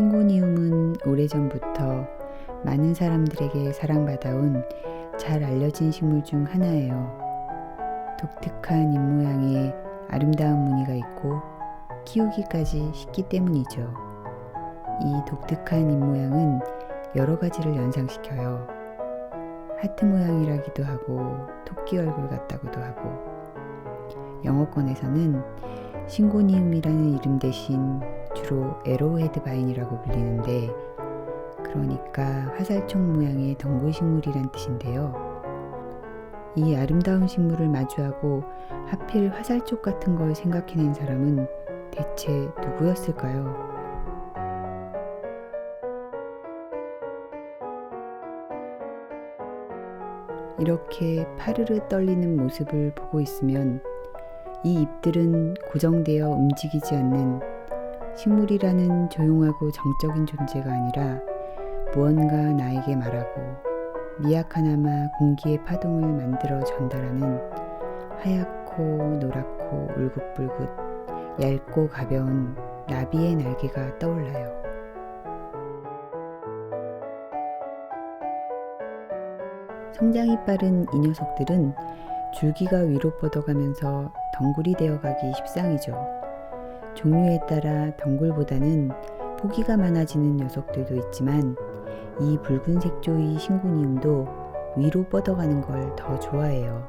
싱고니움은 오래전부터 많은 사람들에게 사랑받아온 잘 알려진 식물 중 하나예요. 독특한 잎모양에 아름다운 무늬가 있고 키우기까지 쉽기 때문이죠. 이 독특한 잎모양은 여러 가지를 연상시켜요. 하트 모양이라기도 하고 토끼 얼굴 같다고도 하고, 영어권에서는 싱고니움이라는 이름 대신 주로 에로우헤드 바인이라고 불리는데, 그러니까 화살촉 모양의 덩굴식물이란 뜻인데요. 이 아름다운 식물을 마주하고 하필 화살촉 같은 걸 생각해낸 사람은 대체 누구였을까요? 이렇게 파르르 떨리는 모습을 보고 있으면 이 잎들은 고정되어 움직이지 않는 식물이라는 조용하고 정적인 존재가 아니라 무언가 나에게 말하고 미약하나마 공기의 파동을 만들어 전달하는 하얗고 노랗고 울긋불긋 얇고 가벼운 나비의 날개가 떠올라요. 성장이 빠른 이 녀석들은 줄기가 위로 뻗어가면서 덩굴이 되어가기 십상이죠. 종류에 따라 덩굴보다는 포기가 많아지는 녀석들도 있지만 이 붉은색 조이 싱고니움도 위로 뻗어가는 걸 더 좋아해요.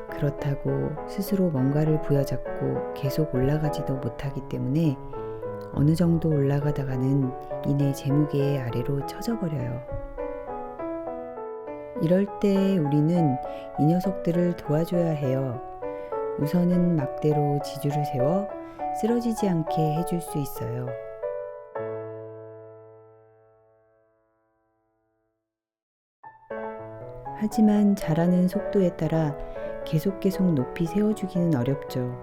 그렇다고 스스로 뭔가를 부여잡고 계속 올라가지도 못하기 때문에 어느 정도 올라가다가는 이내 제무게의 아래로 처져버려요. 이럴 때 우리는 이 녀석들을 도와줘야 해요. 우선은 막대로 지주를 세워 쓰러지지 않게 해줄 수 있어요. 하지만 자라는 속도에 따라 계속 높이 세워주기는 어렵죠.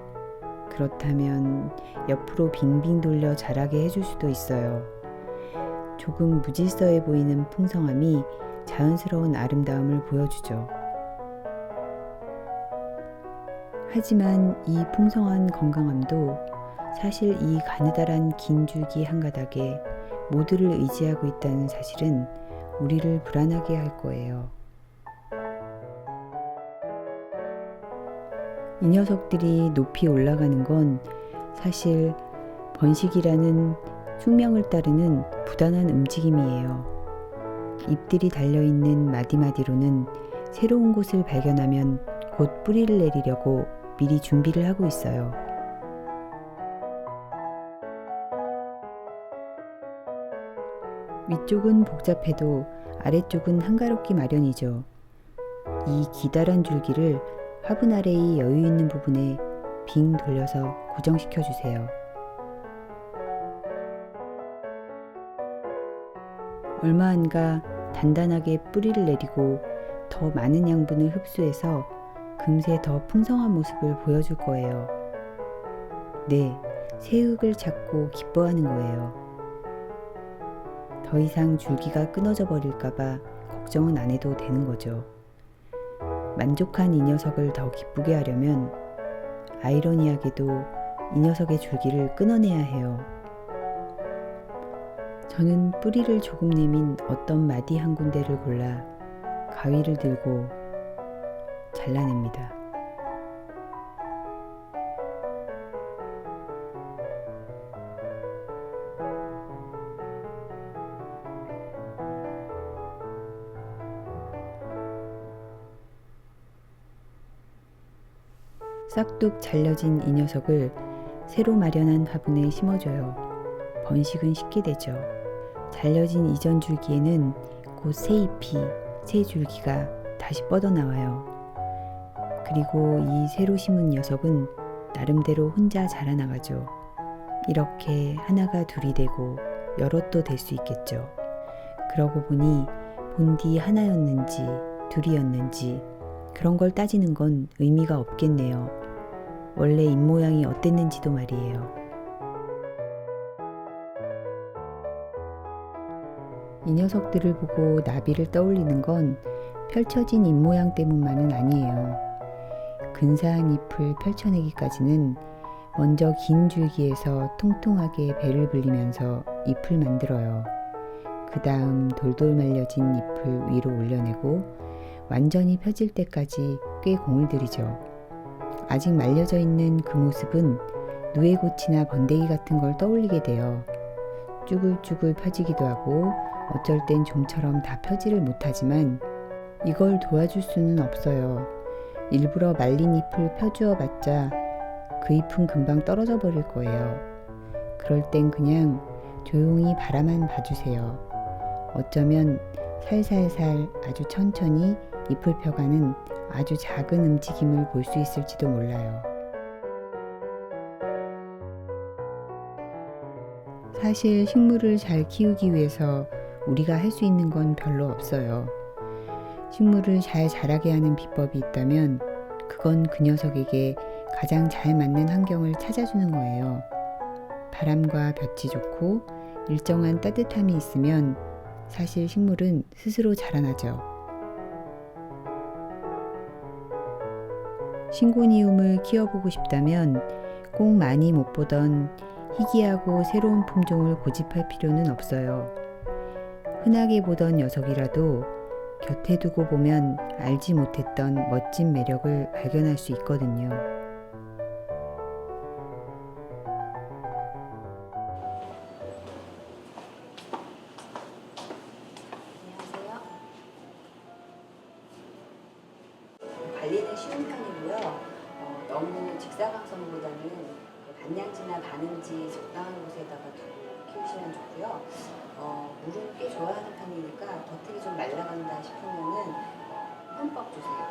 그렇다면 옆으로 빙빙 돌려 자라게 해줄 수도 있어요. 조금 무질서해 보이는 풍성함이 자연스러운 아름다움을 보여주죠. 하지만 이 풍성한 건강함도 사실 이 가느다란 긴 줄기 한 가닥에 모두를 의지하고 있다는 사실은 우리를 불안하게 할 거예요. 이 녀석들이 높이 올라가는 건 사실 번식이라는 숙명을 따르는 부단한 움직임이에요. 잎들이 달려있는 마디마디로는 새로운 곳을 발견하면 곧 뿌리를 내리려고 미리 준비를 하고 있어요. 위쪽은 복잡해도 아래쪽은 한가롭기 마련이죠. 이 기다란 줄기를 화분 아래의 여유 있는 부분에 빙 돌려서 고정시켜 주세요. 얼마 안 가 단단하게 뿌리를 내리고 더 많은 양분을 흡수해서 금세 더 풍성한 모습을 보여줄 거예요. 네, 새 흙을 찾고 기뻐하는 거예요. 더 이상 줄기가 끊어져 버릴까봐 걱정은 안 해도 되는 거죠. 만족한 이 녀석을 더 기쁘게 하려면 아이러니하게도 이 녀석의 줄기를 끊어내야 해요. 저는 뿌리를 조금 내민 어떤 마디 한 군데를 골라 가위를 들고 잘라냅니다. 싹둑 잘려진 이 녀석을 새로 마련한 화분에 심어줘요. 번식은 쉽게 되죠. 잘려진 이전 줄기에는 곧 새 잎이, 새 줄기가 다시 뻗어나와요. 그리고 이 새로 심은 녀석은 나름대로 혼자 자라나가죠. 이렇게 하나가 둘이 되고 여럿도 될 수 있겠죠. 그러고 보니 본디 하나였는지 둘이었는지 그런 걸 따지는 건 의미가 없겠네요. 원래 잎모양이 어땠는지도 말이에요. 이 녀석들을 보고 나비를 떠올리는 건 펼쳐진 잎모양 때문만은 아니에요. 근사한 잎을 펼쳐내기까지는 먼저 긴 줄기에서 통통하게 배를 불리면서 잎을 만들어요. 그 다음 돌돌 말려진 잎을 위로 올려내고 완전히 펴질 때까지 꽤 공을 들이죠. 아직 말려져 있는 그 모습은 누에고치나 번데기 같은 걸 떠올리게 돼요. 쭈글쭈글 펴지기도 하고 어쩔 땐 좀처럼 다 펴지를 못하지만 이걸 도와줄 수는 없어요. 일부러 말린 잎을 펴주어 봤자 그 잎은 금방 떨어져 버릴 거예요. 그럴 땐 그냥 조용히 바라만 봐주세요. 어쩌면 살살살 아주 천천히 잎을 펴가는 아주 작은 움직임을 볼 수 있을지도 몰라요. 사실 식물을 잘 키우기 위해서 우리가 할 수 있는 건 별로 없어요. 식물을 잘 자라게 하는 비법이 있다면 그건 그 녀석에게 가장 잘 맞는 환경을 찾아주는 거예요. 바람과 볕이 좋고 일정한 따뜻함이 있으면 사실 식물은 스스로 자라나죠. 신고니움을 키워보고 싶다면 꼭 많이 못 보던 희귀하고 새로운 품종을 고집할 필요는 없어요. 흔하게 보던 녀석이라도 곁에 두고 보면 알지 못했던 멋진 매력을 발견할 수 있거든요. 안녕하세요. 관리는 쉬운 편이고요. 너무 직사광선보다는 반양지나 반응지 적당한 곳에다가 두고 키우시면 좋고요. 물은 꽤 좋아하는 편이니까 겉흙이 좀 말라간다 싶으면은 흠뻑 주세요.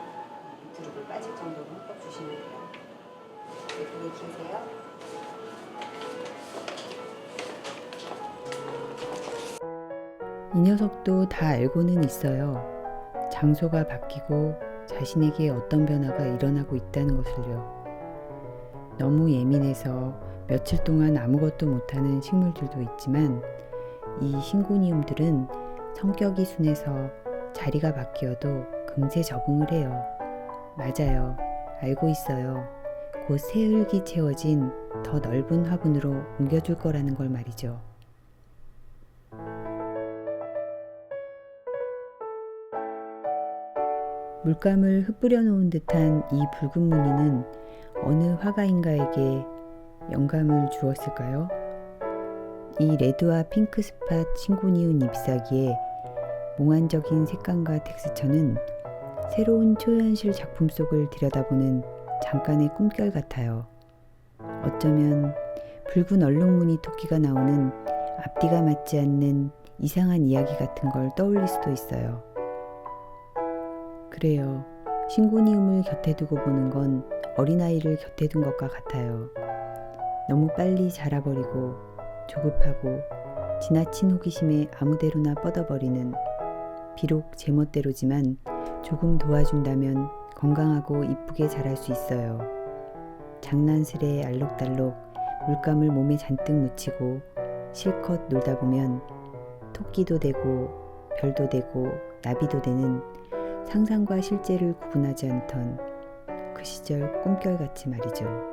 밑으로 물 빠질 정도로 흠뻑 주시면 돼요. 예쁘게 키우세요. 이 녀석도 다 알고는 있어요. 장소가 바뀌고 자신에게 어떤 변화가 일어나고 있다는 것을요. 너무 예민해서 며칠 동안 아무것도 못하는 식물들도 있지만 이 신고니움들은 성격이 순해서 자리가 바뀌어도 금세 적응을 해요. 맞아요. 알고 있어요. 곧 새 흙이 채워진 더 넓은 화분으로 옮겨줄 거라는 걸 말이죠. 물감을 흩뿌려 놓은 듯한 이 붉은 무늬는 어느 화가인가에게 영감을 주었을까요? 이 레드와 핑크 스팟 신고니움 잎사귀의 몽환적인 색감과 텍스처는 새로운 초현실 작품 속을 들여다보는 잠깐의 꿈결 같아요. 어쩌면 붉은 얼룩무늬 토끼가 나오는 앞뒤가 맞지 않는 이상한 이야기 같은 걸 떠올릴 수도 있어요. 그래요. 신고니움을 곁에 두고 보는 건 어린아이를 곁에 둔 것과 같아요. 너무 빨리 자라버리고 조급하고 지나친 호기심에 아무데로나 뻗어버리는, 비록 제멋대로지만 조금 도와준다면 건강하고 이쁘게 자랄 수 있어요. 장난스레 알록달록 물감을 몸에 잔뜩 묻히고 실컷 놀다 보면 토끼도 되고 별도 되고 나비도 되는 상상과 실제를 구분하지 않던 그 시절 꿈결같이 말이죠.